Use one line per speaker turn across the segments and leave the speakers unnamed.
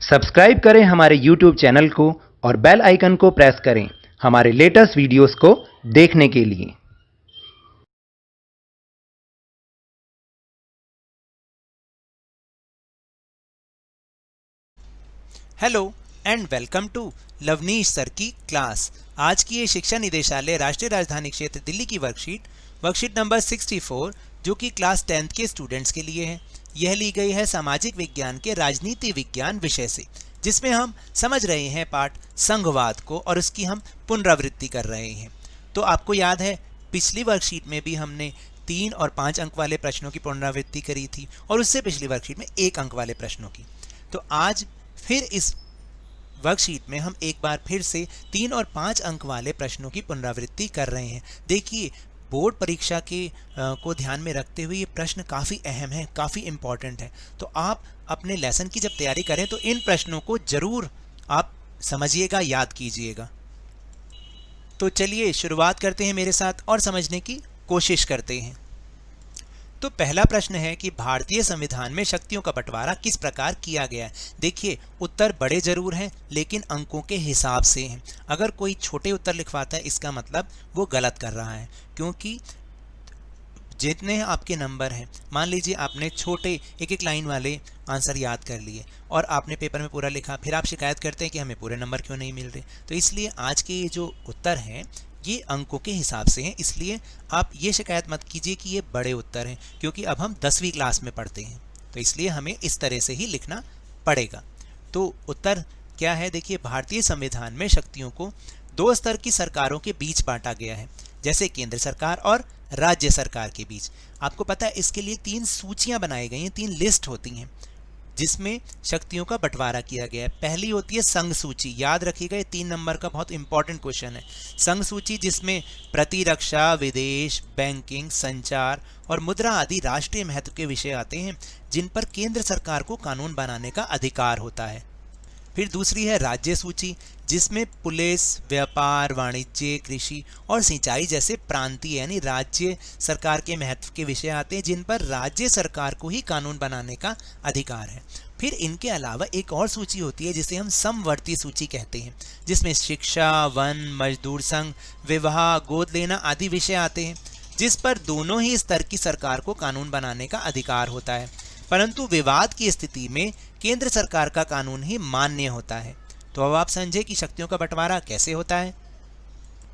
Subscribe करें हमारे YouTube channel को और बेल आइकन को प्रेस करें हमारे लेटेस्ट वीडियोस को देखने के लिए।
Hello and welcome to Lavneesh sir की क्लास। आज की ये शिक्षा निदेशालय राष्ट्रीय राजधानी क्षेत्र दिल्ली की वर्कशीट नंबर 64 जो कि क्लास 10th के स्टूडेंट्स के लिए है। यह ली गई है सामाजिक विज्ञान के राजनीति विज्ञान विषय से, जिसमें हम समझ रहे हैं पाठ संघवाद को और उसकी हम पुनरावृत्ति कर रहे हैं। तो आपको याद है पिछली वर्कशीट में भी हमने 3 और 5 अंक वाले प्रश्नों की पुनरावृत्ति करी थी और उससे पिछली वर्कशीट में 1 अंक वाले प्रश्नों की। तो आज फिर इस वर्कशीट में हम एक बार फिर से 3 और 5 अंक वाले प्रश्नों की पुनरावृत्ति कर रहे हैं। देखिए, बोर्ड परीक्षा के को ध्यान में रखते हुए ये प्रश्न काफ़ी अहम है, काफ़ी इम्पॉर्टेंट है। तो आप अपने लेसन की जब तैयारी करें तो इन प्रश्नों को ज़रूर आप समझिएगा, याद कीजिएगा। तो चलिए शुरुआत करते हैं मेरे साथ और समझने की कोशिश करते हैं। तो पहला प्रश्न है कि भारतीय संविधान में शक्तियों का बंटवारा किस प्रकार किया गया है। देखिए, उत्तर बड़े जरूर हैं लेकिन अंकों के हिसाब से हैं। अगर कोई छोटे उत्तर लिखवाता है इसका मतलब वो गलत कर रहा है, क्योंकि जितने आपके नंबर हैं, मान लीजिए आपने छोटे एक एक लाइन वाले आंसर याद कर लिए और आपने पेपर में पूरा लिखा, फिर आप शिकायत करते हैं कि हमें पूरे नंबर क्यों नहीं मिल रहे। तो इसलिए आज के ये जो उत्तर हैं ये अंकों के हिसाब से हैं, इसलिए आप ये शिकायत मत कीजिए कि ये बड़े उत्तर हैं, क्योंकि अब हम 10वीं क्लास में पढ़ते हैं तो इसलिए हमें इस तरह से ही लिखना पड़ेगा। तो उत्तर क्या है? देखिए, भारतीय संविधान में शक्तियों को 2 स्तर की सरकारों के बीच बांटा गया है, जैसे केंद्र सरकार और राज्य सरकार के बीच। आपको पता है इसके लिए 3 सूचियां बनाई गई हैं, 3 लिस्ट होती हैं जिसमें शक्तियों का बंटवारा किया गया है। पहली होती है संघ सूची, याद रखिएगा, 3 नंबर का बहुत इंपॉर्टेंट क्वेश्चन है। संघ सूची जिसमें प्रतिरक्षा, विदेश, बैंकिंग, संचार और मुद्रा आदि राष्ट्रीय महत्व के विषय आते हैं जिन पर केंद्र सरकार को कानून बनाने का अधिकार होता है। फिर दूसरी है राज्य सूची जिसमें पुलिस, व्यापार, वाणिज्य, कृषि और सिंचाई जैसे प्रांतीय यानी राज्य सरकार के महत्व के विषय आते हैं जिन पर राज्य सरकार को ही कानून बनाने का अधिकार है। फिर इनके अलावा एक और सूची होती है जिसे हम समवर्ती सूची कहते हैं, जिसमें शिक्षा, वन, मजदूर संघ, विवाह, गोद लेना आदि विषय आते हैं जिस पर दोनों ही स्तर की सरकार को कानून बनाने का अधिकार होता है, परंतु विवाद की स्थिति में केंद्र सरकार का कानून ही मान्य होता है। तो अब आप समझे कि शक्तियों का बंटवारा कैसे होता है।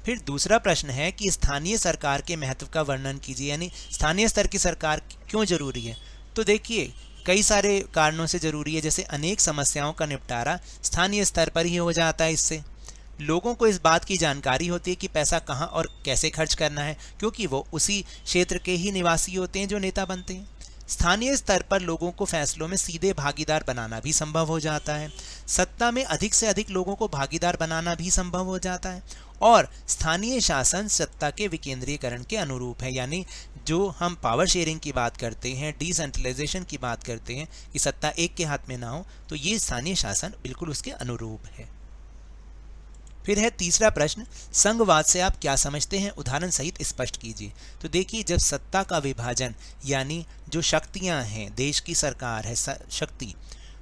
फिर दूसरा प्रश्न है कि स्थानीय सरकार के महत्व का वर्णन कीजिए, यानी स्थानीय स्तर की सरकार क्यों जरूरी है। तो देखिए, कई सारे कारणों से जरूरी है, जैसे अनेक समस्याओं का निपटारा स्थानीय स्तर पर ही हो जाता है। इससे लोगों को इस बात की जानकारी होती है कि पैसा कहाँ और कैसे खर्च करना है, क्योंकि वो उसी क्षेत्र के ही निवासी होते हैं जो नेता बनते हैं। स्थानीय स्तर पर लोगों को फैसलों में सीधे भागीदार बनाना भी संभव हो जाता है। सत्ता में अधिक से अधिक लोगों को भागीदार बनाना भी संभव हो जाता है। और स्थानीय शासन सत्ता के विकेंद्रीकरण के अनुरूप है, यानी जो हम पावर शेयरिंग की बात करते हैं, डिसेंट्रलाइजेशन की बात करते हैं कि सत्ता एक के हाथ में ना हो, तो ये स्थानीय शासन बिल्कुल उसके अनुरूप है। फिर है तीसरा प्रश्न, संघवाद से आप क्या समझते हैं, उदाहरण सहित स्पष्ट कीजिए। तो देखिए, जब सत्ता का विभाजन यानी जो शक्तियां हैं, देश की सरकार है शक्ति,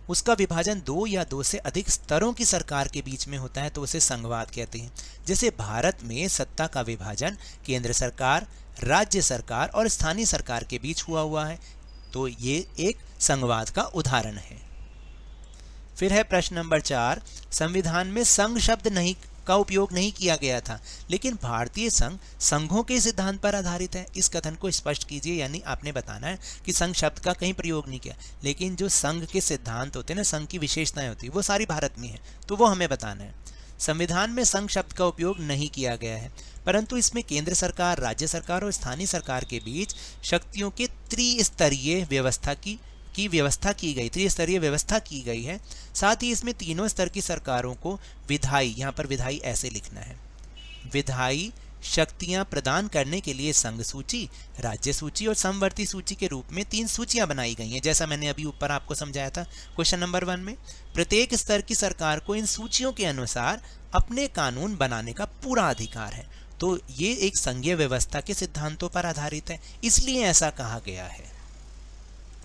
उसका विभाजन 2 या 2 से अधिक स्तरों की सरकार के बीच में होता है तो उसे संघवाद कहते हैं। जैसे भारत में सत्ता का विभाजन केंद्र सरकार, राज्य सरकार और स्थानीय सरकार के बीच हुआ है, तो ये एक संघवाद का उदाहरण है। फिर है प्रश्न नंबर 4, संविधान में संघ शब्द का उपयोग नहीं किया गया था, लेकिन भारतीय संघ संघों के सिद्धांत पर आधारित है। इस कथन को स्पष्ट कीजिए, यानी आपने बताना है कि संघ शब्द का कहीं प्रयोग नहीं किया, लेकिन जो संघ के सिद्धांत होते हैं ना, संघ की विशेषताएं होती है, वो सारी भारत में है, तो वो हमें बताना है। संविधान में संघ शब्द का उपयोग नहीं किया गया है, परंतु इसमें केंद्र सरकार, राज्य सरकार और स्थानीय सरकार के बीच शक्तियों के त्रिस्तरीय व्यवस्था त्रिस्तरीय व्यवस्था की गई है। साथ ही इसमें तीनों स्तर की सरकारों को विधायी, यहाँ पर विधायी ऐसे लिखना है, विधायी शक्तियां प्रदान करने के लिए संघ सूची, राज्य सूची और समवर्ती सूची के रूप में 3 सूचियां बनाई गई हैं, जैसा मैंने अभी ऊपर आपको समझाया था क्वेश्चन नंबर 1 में। प्रत्येक स्तर की सरकार को इन सूचियों के अनुसार अपने कानून बनाने का पूरा अधिकार है। तो ये एक संघीय व्यवस्था के सिद्धांतों पर आधारित है, इसलिए ऐसा कहा गया है।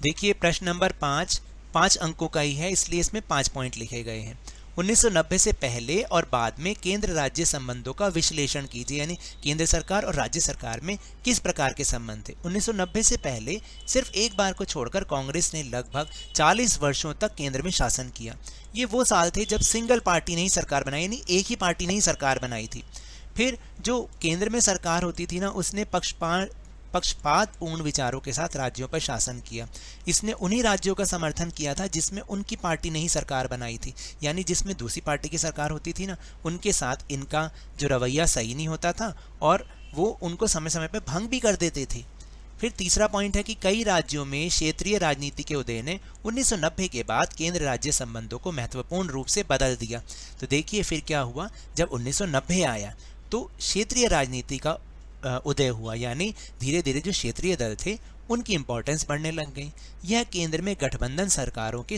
देखिए प्रश्न नंबर 5, 5 अंकों का ही है, इसलिए इसमें 5 पॉइंट लिखे गए हैं। 1990 से पहले और बाद में केंद्र राज्य संबंधों का विश्लेषण कीजिए, यानी केंद्र सरकार और राज्य सरकार में किस प्रकार के संबंध थे। 1990 से पहले सिर्फ एक बार को छोड़कर कांग्रेस ने लगभग 40 वर्षों तक केंद्र में शासन किया। ये वो साल थे जब सिंगल पार्टी ने ही सरकार बनाई, यानी एक ही पार्टी ने ही सरकार बनाई थी। फिर जो केंद्र में सरकार होती थी ना, उसने पक्षपातपूर्ण विचारों के साथ राज्यों पर शासन किया। इसने उन्हीं राज्यों का समर्थन किया था जिसमें उनकी पार्टी ने ही सरकार बनाई थी, यानी जिसमें दूसरी पार्टी की सरकार होती थी ना, उनके साथ इनका जो रवैया सही नहीं होता था और वो उनको समय समय पर भंग भी कर देते थे। फिर तीसरा पॉइंट है कि कई राज्यों में क्षेत्रीय राजनीति के उदय ने 1990 के बाद केंद्र राज्य संबंधों को महत्वपूर्ण रूप से बदल दिया। तो देखिए फिर क्या हुआ, जब 1990 आया तो क्षेत्रीय राजनीति का उदय हुआ, यानी धीरे धीरे जो क्षेत्रीय दल थे उनकी इंपॉर्टेंस बढ़ने लग गई। यह केंद्र में गठबंधन सरकारों के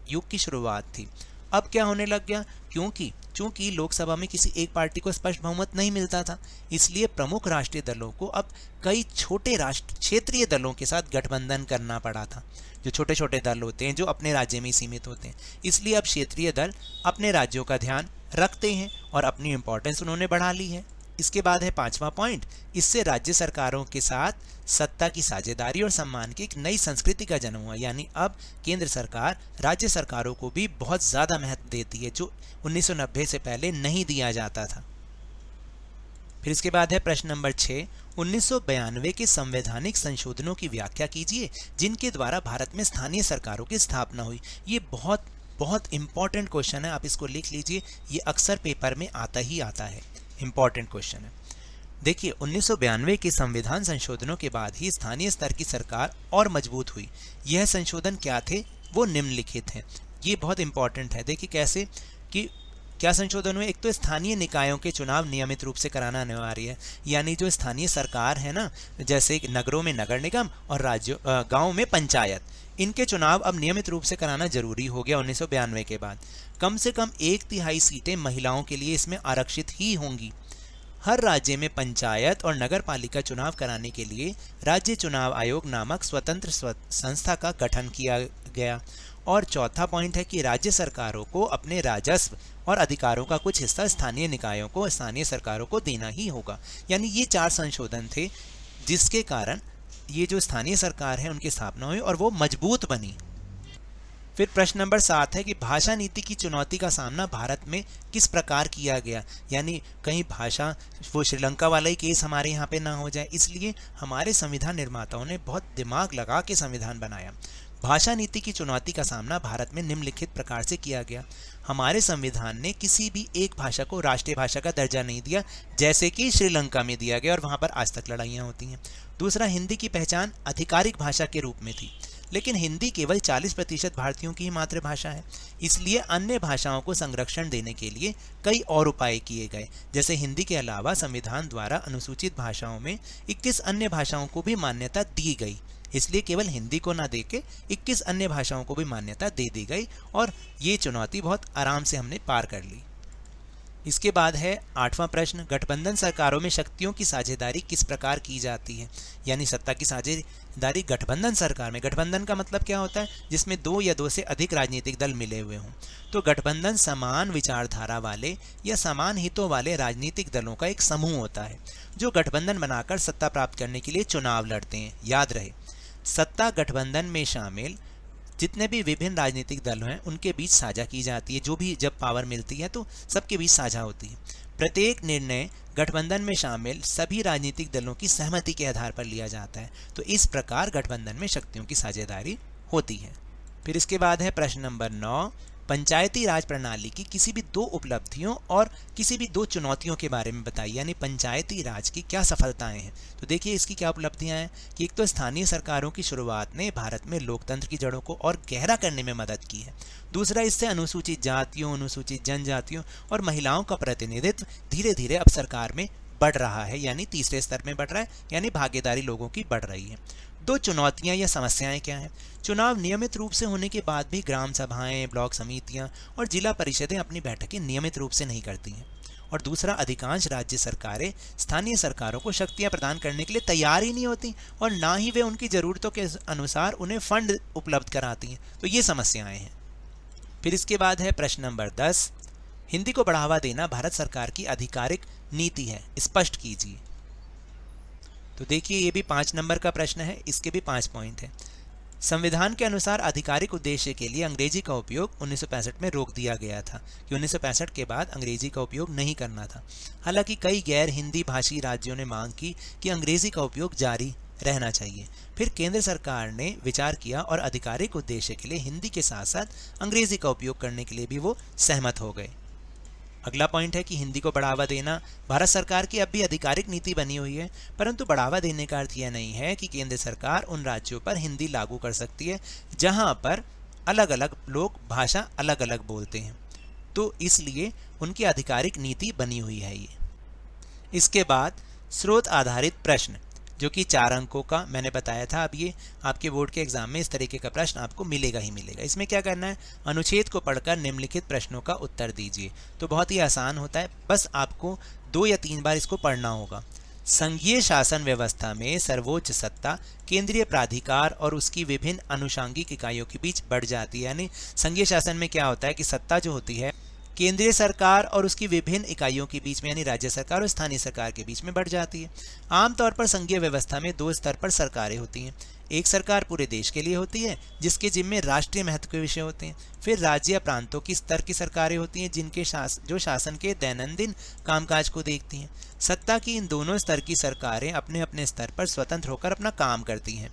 युग की शुरुआत थी। अब क्या होने लग गया, चूंकि लोकसभा में किसी एक पार्टी को स्पष्ट बहुमत नहीं मिलता था, इसलिए प्रमुख राष्ट्रीय दलों को अब कई छोटे क्षेत्रीय दलों के साथ गठबंधन करना पड़ा था। जो छोटे छोटे दल होते हैं जो अपने राज्य में ही सीमित होते हैं, इसलिए अब क्षेत्रीय दल अपने राज्यों का ध्यान रखते हैं और अपनी इंपॉर्टेंस उन्होंने बढ़ा ली है। इसके बाद है 5वां पॉइंट, इससे राज्य सरकारों के साथ सत्ता की साझेदारी और सम्मान की एक नई संस्कृति का जन्म हुआ, यानी अब केंद्र सरकार राज्य सरकारों को भी बहुत ज़्यादा महत्व देती है, जो 1990 से पहले नहीं दिया जाता था। फिर इसके बाद है प्रश्न नंबर 6, 1992 के संवैधानिक संशोधनों की व्याख्या कीजिए जिनके द्वारा भारत में स्थानीय सरकारों की स्थापना हुई। ये बहुत इंपॉर्टेंट क्वेश्चन है, आप इसको लिख लीजिए, ये अक्सर पेपर में आता ही आता है, इंपॉर्टेंट क्वेश्चन है। देखिए 1992 के संविधान संशोधनों के बाद ही स्थानीय स्तर की सरकार और मजबूत हुई। यह संशोधन क्या थे, वो निम्नलिखित हैं। ये बहुत इंपॉर्टेंट है। देखिए कैसे कि क्या संशोधन हुए, एक तो स्थानीय निकायों के चुनाव नियमित रूप से कराना अनिवार्य है, यानी जो स्थानीय सरकार है ना, जैसे नगरों में नगर निगम और गाँव में पंचायत, इनके चुनाव अब नियमित रूप से कराना जरूरी हो गया 1992 के बाद। कम से कम 1/3 सीटें महिलाओं के लिए इसमें आरक्षित ही होंगी। हर राज्य में पंचायत और नगर पालिका चुनाव कराने के लिए राज्य चुनाव आयोग नामक स्वतंत्र संस्था का गठन किया गया। और चौथा पॉइंट है कि राज्य सरकारों को अपने राजस्व और अधिकारों का कुछ हिस्सा स्थानीय निकायों को, स्थानीय सरकारों को देना ही होगा। यानी ये 4 संशोधन थे जिसके कारण ये जो स्थानीय सरकार है उनकी स्थापना हुई और वो मजबूत बनी। फिर प्रश्न नंबर 7 है कि भाषा नीति की चुनौती का सामना भारत में किस प्रकार किया गया, यानी कहीं भाषा वो श्रीलंका वाला ही केस हमारे यहाँ पे ना हो जाए, इसलिए हमारे संविधान निर्माताओं ने बहुत दिमाग लगा के संविधान बनाया। भाषा नीति की चुनौती का सामना भारत में निम्नलिखित प्रकार से किया गया। हमारे संविधान ने किसी भी एक भाषा को राष्ट्रीय भाषा का दर्जा नहीं दिया, जैसे कि श्रीलंका में दिया गया और वहाँ पर आज तक लड़ाइयाँ होती हैं। दूसरा, हिंदी की पहचान आधिकारिक भाषा के रूप में थी, लेकिन हिंदी केवल 40% भारतीयों की ही मातृभाषा है, इसलिए अन्य भाषाओं को संरक्षण देने के लिए कई और उपाय किए गए। जैसे हिंदी के अलावा संविधान द्वारा अनुसूचित भाषाओं में 21 अन्य भाषाओं को भी मान्यता दी गई, इसलिए केवल हिंदी को ना देके 21 अन्य भाषाओं को भी मान्यता दे दी गई और ये चुनौती बहुत आराम से हमने पार कर ली। इसके बाद है 8वां प्रश्न, गठबंधन सरकारों में शक्तियों की साझेदारी किस प्रकार की जाती है, यानी सत्ता की साझेदारी गठबंधन सरकार में। गठबंधन का मतलब क्या होता है, जिसमें 2 या 2 से अधिक राजनीतिक दल मिले हुए हों। तो गठबंधन समान विचारधारा वाले या समान हितों वाले राजनीतिक दलों का एक समूह होता है जो गठबंधन बनाकर सत्ता प्राप्त करने के लिए चुनाव लड़ते हैं। याद रहे, सत्ता गठबंधन में शामिल जितने भी विभिन्न राजनीतिक दल हैं उनके बीच साझा की जाती है। जो भी जब पावर मिलती है तो सबके बीच साझा होती है। प्रत्येक निर्णय गठबंधन में शामिल सभी राजनीतिक दलों की सहमति के आधार पर लिया जाता है। तो इस प्रकार गठबंधन में शक्तियों की साझेदारी होती है। फिर इसके बाद है प्रश्न नंबर 9, पंचायती राज प्रणाली की किसी भी 2 उपलब्धियों और किसी भी 2 चुनौतियों के बारे में बताइए, यानी पंचायती राज की क्या सफलताएं हैं। तो देखिए इसकी क्या उपलब्धियां हैं कि एक तो स्थानीय सरकारों की शुरुआत ने भारत में लोकतंत्र की जड़ों को और गहरा करने में मदद की है। दूसरा, इससे अनुसूचित जातियों, अनुसूचित जनजातियों और महिलाओं का प्रतिनिधित्व धीरे धीरे अब सरकार में बढ़ रहा है, यानी तीसरे स्तर में बढ़ रहा है, यानी भागीदारी लोगों की बढ़ रही है। 2 चुनौतियां या समस्याएं क्या हैं? चुनाव नियमित रूप से होने के बाद भी ग्राम सभाएं, ब्लॉक समितियां और जिला परिषदें अपनी बैठकें नियमित रूप से नहीं करती हैं। और दूसरा, अधिकांश राज्य सरकारें स्थानीय सरकारों को शक्तियां प्रदान करने के लिए तैयार ही नहीं होती और ना ही वे उनकी ज़रूरतों के अनुसार उन्हें फंड उपलब्ध कराती हैं। तो ये समस्याएं हैं। फिर इसके बाद है प्रश्न नंबर 10, हिंदी को बढ़ावा देना भारत सरकार की आधिकारिक नीति है, स्पष्ट कीजिए। तो देखिए, ये भी 5 नंबर का प्रश्न है, इसके भी 5 पॉइंट है। संविधान के अनुसार आधिकारिक उद्देश्य के लिए अंग्रेजी का उपयोग 1965 में रोक दिया गया था कि 1965 के बाद अंग्रेजी का उपयोग नहीं करना था। हालांकि कई गैर हिंदी भाषी राज्यों ने मांग की कि अंग्रेजी का उपयोग जारी रहना चाहिए। फिर केंद्र सरकार ने विचार किया और आधिकारिक उद्देश्य के लिए हिंदी के साथ साथ अंग्रेजी का उपयोग करने के लिए भी वो सहमत हो गए। अगला पॉइंट है कि हिंदी को बढ़ावा देना भारत सरकार की अब भी आधिकारिक नीति बनी हुई है, परंतु बढ़ावा देने का अर्थ यह नहीं है कि केंद्र सरकार उन राज्यों पर हिंदी लागू कर सकती है जहां पर अलग अलग लोग भाषा अलग अलग बोलते हैं, तो इसलिए उनकी आधिकारिक नीति बनी हुई है ये। इसके बाद स्रोत आधारित प्रश्न, जो कि 4 अंकों का मैंने बताया था। अब ये आपके बोर्ड के एग्जाम में इस तरीके का प्रश्न आपको मिलेगा ही मिलेगा। इसमें क्या करना है, अनुच्छेद को पढ़कर निम्नलिखित प्रश्नों का उत्तर दीजिए। तो बहुत ही आसान होता है, बस आपको 2 या 3 बार इसको पढ़ना होगा। संघीय शासन व्यवस्था में सर्वोच्च सत्ता केंद्रीय प्राधिकार और उसकी विभिन्न अनुषांगिक इकाइयों के बीच बढ़ जाती है। यानी संघीय शासन में क्या होता है कि सत्ता जो होती है केंद्रीय सरकार और उसकी विभिन्न इकाइयों के बीच में, यानी राज्य सरकार और स्थानीय सरकार के बीच में बढ़ जाती है। आमतौर पर संघीय व्यवस्था में 2 स्तर पर सरकारें होती हैं। एक सरकार पूरे देश के लिए होती है जिसके जिम्मे राष्ट्रीय महत्व के विषय होते हैं। फिर राज्य या प्रांतों की स्तर की सरकारें होती हैं जिनके जो शासन के दैनंदिन कामकाज को देखती हैं। सत्ता की इन दोनों स्तर की सरकारें अपने अपने स्तर पर स्वतंत्र होकर अपना काम करती हैं।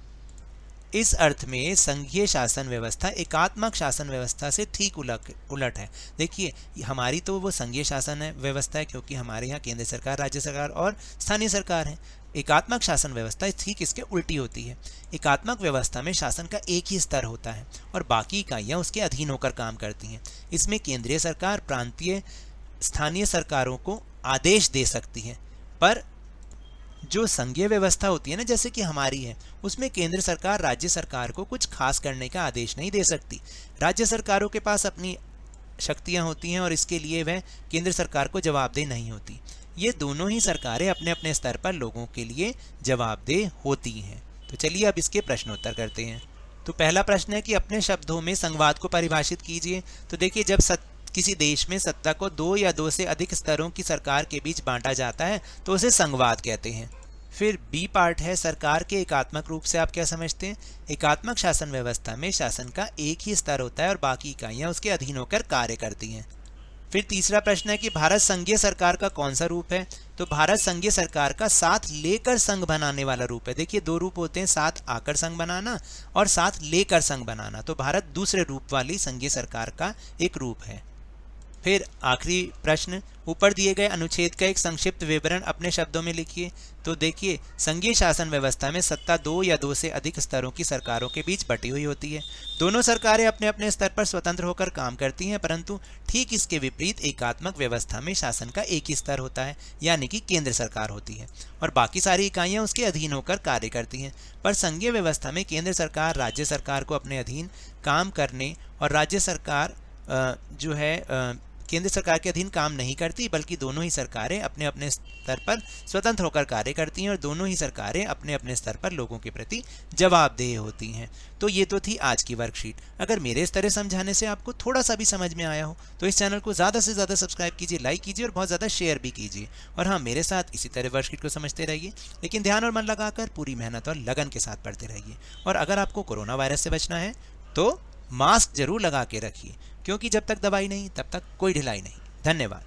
इस अर्थ में संघीय शासन व्यवस्था एकात्मक शासन व्यवस्था से ठीक उलट है। देखिए, हमारी तो वो संघीय शासन व्यवस्था है क्योंकि हमारे यहाँ केंद्र सरकार, राज्य सरकार और स्थानीय सरकार है। एकात्मक शासन व्यवस्था ठीक इसके उल्टी होती है। एकात्मक व्यवस्था में शासन का एक ही स्तर होता है और बाकी इकाइयाँ उसके अधीन होकर काम करती हैं। इसमें केंद्रीय सरकार प्रांतीय स्थानीय सरकारों को आदेश दे सकती है, पर जो संघीय व्यवस्था होती है ना, जैसे कि हमारी है, उसमें केंद्र सरकार राज्य सरकार को कुछ खास करने का आदेश नहीं दे सकती। राज्य सरकारों के पास अपनी शक्तियां होती हैं और इसके लिए वह केंद्र सरकार को जवाबदेह नहीं होती। ये दोनों ही सरकारें अपने अपने स्तर पर लोगों के लिए जवाबदेह होती हैं। तो चलिए अब इसके प्रश्नोत्तर करते हैं। तो पहला प्रश्न है कि अपने शब्दों में संघवाद को परिभाषित कीजिए। तो देखिए, जब किसी देश में सत्ता को 2 या 2 से अधिक स्तरों की सरकार के बीच बांटा जाता है तो उसे संघवाद कहते हैं। फिर बी पार्ट है, सरकार के एकात्मक रूप से आप क्या समझते हैं। एकात्मक शासन व्यवस्था में शासन का एक ही स्तर होता है और बाकी इकाइयां उसके अधीन होकर कार्य करती हैं। फिर तीसरा प्रश्न है कि भारत संघीय सरकार का कौन सा रूप है। तो भारत संघीय सरकार का साथ लेकर संघ बनाने वाला रूप है। देखिए, 2 रूप होते हैं, साथ आकर संघ बनाना और साथ लेकर संघ बनाना। तो भारत दूसरे रूप वाली संघीय सरकार का एक रूप है। फिर आखिरी प्रश्न, ऊपर दिए गए अनुच्छेद का एक संक्षिप्त विवरण अपने शब्दों में लिखिए। तो देखिए, संघीय शासन व्यवस्था में सत्ता 2 या 2 से अधिक स्तरों की सरकारों के बीच बटी हुई होती है। दोनों सरकारें अपने अपने स्तर पर स्वतंत्र होकर काम करती हैं, परंतु ठीक इसके विपरीत एकात्मक व्यवस्था में शासन का एक ही स्तर होता है, यानी कि केंद्र सरकार होती है और बाकी सारी इकाइयां उसके अधीन होकर कार्य करती हैं। पर संघीय व्यवस्था में केंद्र सरकार राज्य सरकार को अपने अधीन काम करने और राज्य सरकार जो है केंद्र सरकार के अधीन काम नहीं करती, बल्कि दोनों ही सरकारें अपने अपने स्तर पर स्वतंत्र होकर कार्य करती हैं और दोनों ही सरकारें अपने अपने स्तर पर लोगों के प्रति जवाबदेह होती हैं। तो ये तो थी आज की वर्कशीट। अगर मेरे इस तरह समझाने से आपको थोड़ा सा भी समझ में आया हो तो इस चैनल को ज़्यादा से ज़्यादा सब्सक्राइब कीजिए, लाइक कीजिए और बहुत ज़्यादा शेयर भी कीजिए। और हाँ, मेरे साथ इसी तरह वर्कशीट को समझते रहिए, लेकिन ध्यान और मन लगाकर पूरी मेहनत और लगन के साथ पढ़ते रहिए। और अगर आपको कोरोना वायरस से बचना है तो मास्क जरूर लगा के रखिए, क्योंकि जब तक दवाई नहीं तब तक कोई ढिलाई नहीं। धन्यवाद।